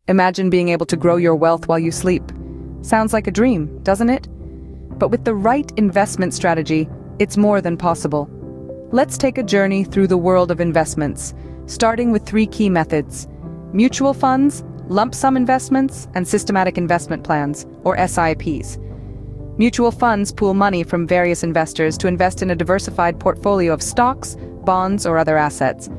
Imagine being able to grow your wealth while you sleep. Sounds like a dream, doesn't it? But with the right investment strategy, it's more than possible. Let's take a journey through the world of investments, starting with three key methods: mutual funds, lump sum investments, and systematic investment plans, or SIPs. Mutual funds pool money from various investors to invest in a diversified portfolio of stocks, bonds, or other assets.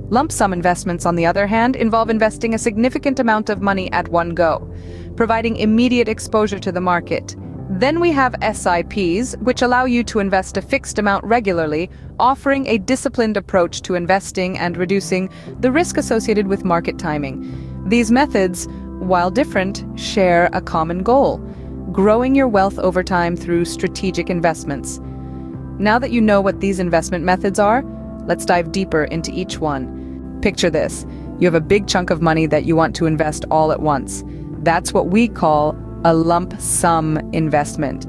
Lump sum investments, on the other hand, involve investing a significant amount of money at one go, providing immediate exposure to the market. Then we have SIPs, which allow you to invest a fixed amount regularly, offering a disciplined approach to investing and reducing the risk associated with market timing. These methods, while different, share a common goal: growing your wealth over time through strategic investments. Now that you know what these investment methods are, let's dive deeper into each one. Picture this: you have a big chunk of money that you want to invest all at once. That's what we call a lump sum investment.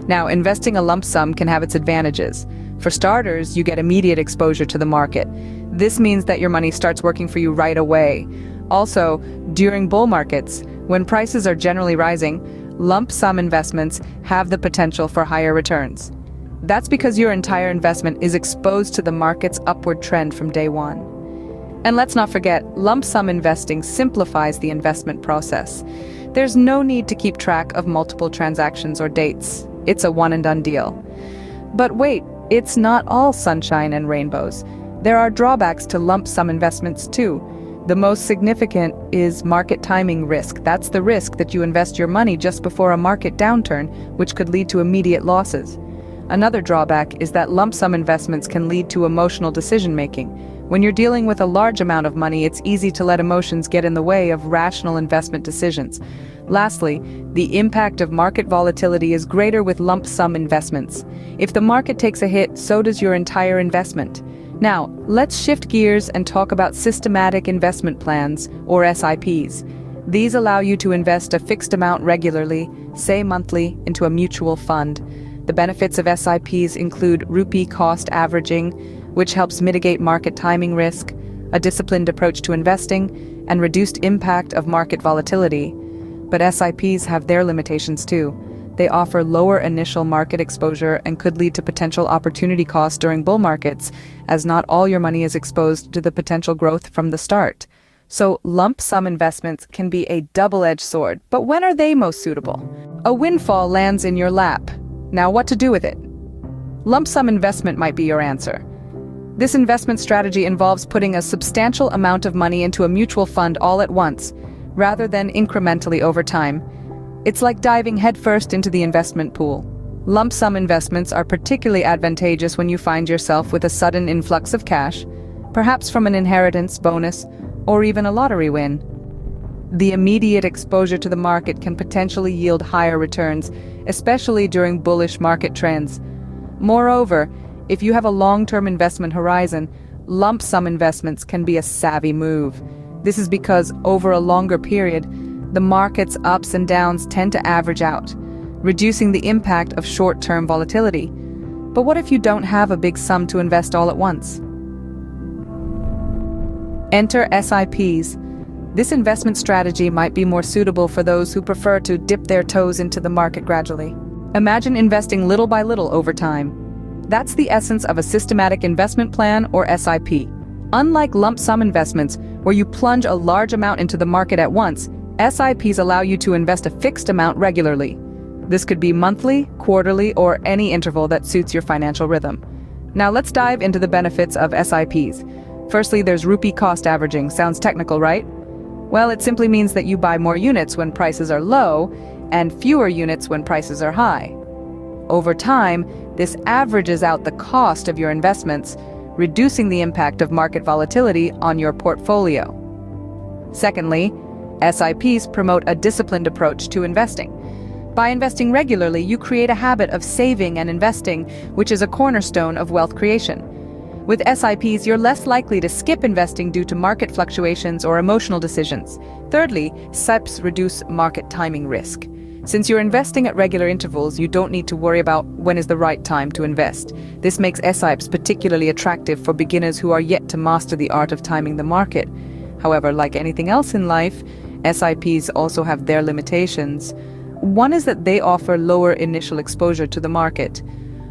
Now, investing a lump sum can have its advantages. For starters, you get immediate exposure to the market. This means that your money starts working for you right away. Also, during bull markets, when prices are generally rising, lump sum investments have the potential for higher returns. That's because your entire investment is exposed to the market's upward trend from day one. And let's not forget, lump sum investing simplifies the investment process. There's no need to keep track of multiple transactions or dates. It's a one-and-done deal. But wait, it's not all sunshine and rainbows. There are drawbacks to lump sum investments too. The most significant is market timing risk. That's the risk that you invest your money just before a market downturn, which could lead to immediate losses. Another drawback is that lump sum investments can lead to emotional decision-making. When you're dealing with a large amount of money, it's easy to let emotions get in the way of rational investment decisions. Lastly, the impact of market volatility is greater with lump sum investments. If the market takes a hit, so does your entire investment. Now, let's shift gears and talk about systematic investment plans, or SIPs. These allow you to invest a fixed amount regularly, say monthly, into a mutual fund. The benefits of SIPs include rupee cost averaging, which helps mitigate market timing risk, a disciplined approach to investing, and reduced impact of market volatility. But SIPs have their limitations too. They offer lower initial market exposure and could lead to potential opportunity costs during bull markets, as not all your money is exposed to the potential growth from the start. So lump sum investments can be a double-edged sword, but when are they most suitable? A windfall lands in your lap. Now, what to do with it? Lump sum investment might be your answer. This investment strategy involves putting a substantial amount of money into a mutual fund all at once, rather than incrementally over time. It's like diving headfirst into the investment pool. Lump sum investments are particularly advantageous when you find yourself with a sudden influx of cash, perhaps from an inheritance, bonus, or even a lottery win. The immediate exposure to the market can potentially yield higher returns, especially during bullish market trends. Moreover, if you have a long-term investment horizon, lump sum investments can be a savvy move. This is because over a longer period, the market's ups and downs tend to average out, reducing the impact of short-term volatility. But what if you don't have a big sum to invest all at once? Enter SIPs. This investment strategy might be more suitable for those who prefer to dip their toes into the market gradually. Imagine investing little by little over time. That's the essence of a systematic investment plan, or SIP. Unlike lump sum investments, where you plunge a large amount into the market at once, SIPs allow you to invest a fixed amount regularly. This could be monthly, quarterly, or any interval that suits your financial rhythm. Now let's dive into the benefits of SIPs. Firstly, there's rupee cost averaging. Sounds technical, right? Well, it simply means that you buy more units when prices are low and fewer units when prices are high. Over time, this averages out the cost of your investments, reducing the impact of market volatility on your portfolio. Secondly, SIPs promote a disciplined approach to investing. By investing regularly, you create a habit of saving and investing, which is a cornerstone of wealth creation. With SIPs, you're less likely to skip investing due to market fluctuations or emotional decisions. Thirdly, SIPs reduce market timing risk. Since you're investing at regular intervals, you don't need to worry about when is the right time to invest. This makes SIPs particularly attractive for beginners who are yet to master the art of timing the market. However, like anything else in life, SIPs also have their limitations. One is that they offer lower initial exposure to the market.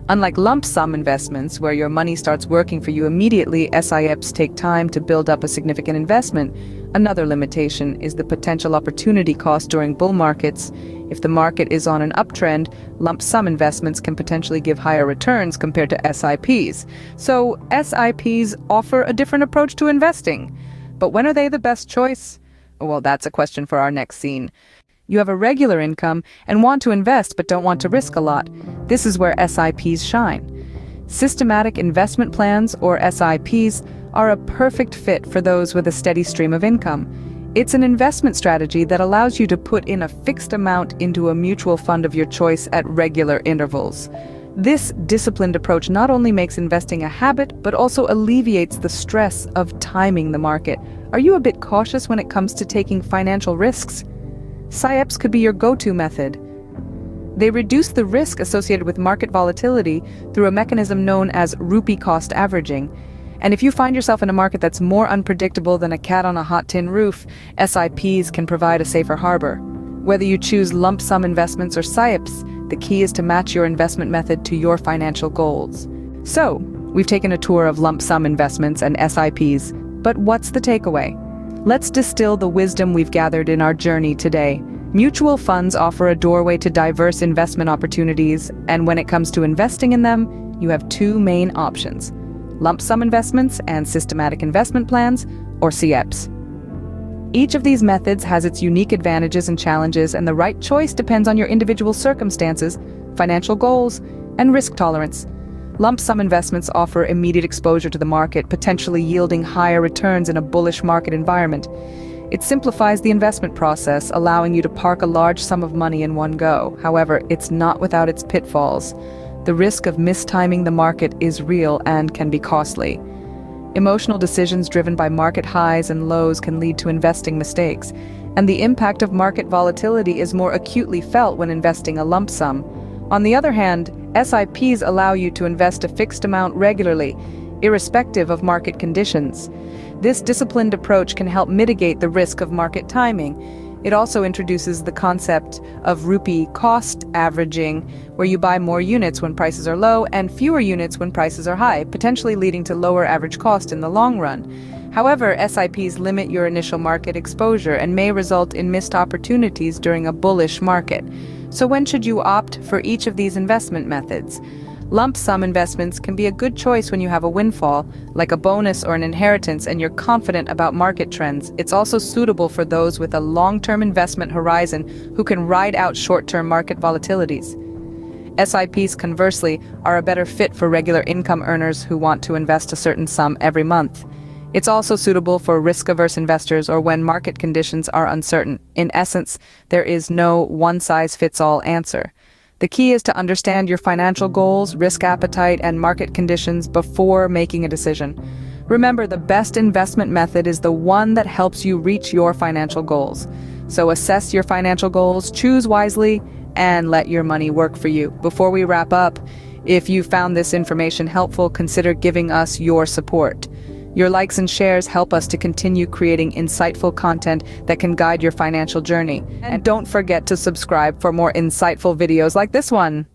Unlike lump sum investments, where your money starts working for you immediately, SIPs take time to build up a significant investment. Another limitation is the potential opportunity cost during bull markets. If the market is on an uptrend, lump sum investments can potentially give higher returns compared to SIPs. So SIPs offer a different approach to investing. But when are they the best choice? Well, that's a question for our next scene. You have a regular income and want to invest but don't want to risk a lot. This is where SIPs shine. Systematic investment plans, or SIPs, are a perfect fit for those with a steady stream of income. It's an investment strategy that allows you to put in a fixed amount into a mutual fund of your choice at regular intervals. This disciplined approach not only makes investing a habit, but also alleviates the stress of timing the market. Are you a bit cautious when it comes to taking financial risks? SIPs could be your go-to method. They reduce the risk associated with market volatility through a mechanism known as rupee cost averaging. And if you find yourself in a market that's more unpredictable than a cat on a hot tin roof, SIPs can provide a safer harbor. Whether you choose lump sum investments or SIPs, the key is to match your investment method to your financial goals. So, we've taken a tour of lump sum investments and SIPs, but what's the takeaway? Let's distill the wisdom we've gathered in our journey today. Mutual funds offer a doorway to diverse investment opportunities, and when it comes to investing in them, you have two main options: lump sum investments and systematic investment plans, or SIPs. Each of these methods has its unique advantages and challenges, and the right choice depends on your individual circumstances, financial goals, and risk tolerance. Lump sum investments offer immediate exposure to the market, potentially yielding higher returns in a bullish market environment. It simplifies the investment process, allowing you to park a large sum of money in one go. However, it's not without its pitfalls. The risk of mistiming the market is real and can be costly. Emotional decisions driven by market highs and lows can lead to investing mistakes, and the impact of market volatility is more acutely felt when investing a lump sum. On the other hand, SIPs allow you to invest a fixed amount regularly, irrespective of market conditions. This disciplined approach can help mitigate the risk of market timing. It also introduces the concept of rupee cost averaging, where you buy more units when prices are low and fewer units when prices are high, potentially leading to lower average cost in the long run. However, SIPs limit your initial market exposure and may result in missed opportunities during a bullish market. So when should you opt for each of these investment methods? Lump sum investments can be a good choice when you have a windfall, like a bonus or an inheritance, and you're confident about market trends. It's also suitable for those with a long-term investment horizon who can ride out short-term market volatilities. SIPs, conversely, are a better fit for regular income earners who want to invest a certain sum every month. It's also suitable for risk-averse investors or when market conditions are uncertain. In essence, there is no one-size-fits-all answer. The key is to understand your financial goals, risk appetite, and market conditions before making a decision. Remember, the best investment method is the one that helps you reach your financial goals. So assess your financial goals, choose wisely, and let your money work for you. Before we wrap up, if you found this information helpful, consider giving us your support. Your likes and shares help us to continue creating insightful content that can guide your financial journey. And don't forget to subscribe for more insightful videos like this one.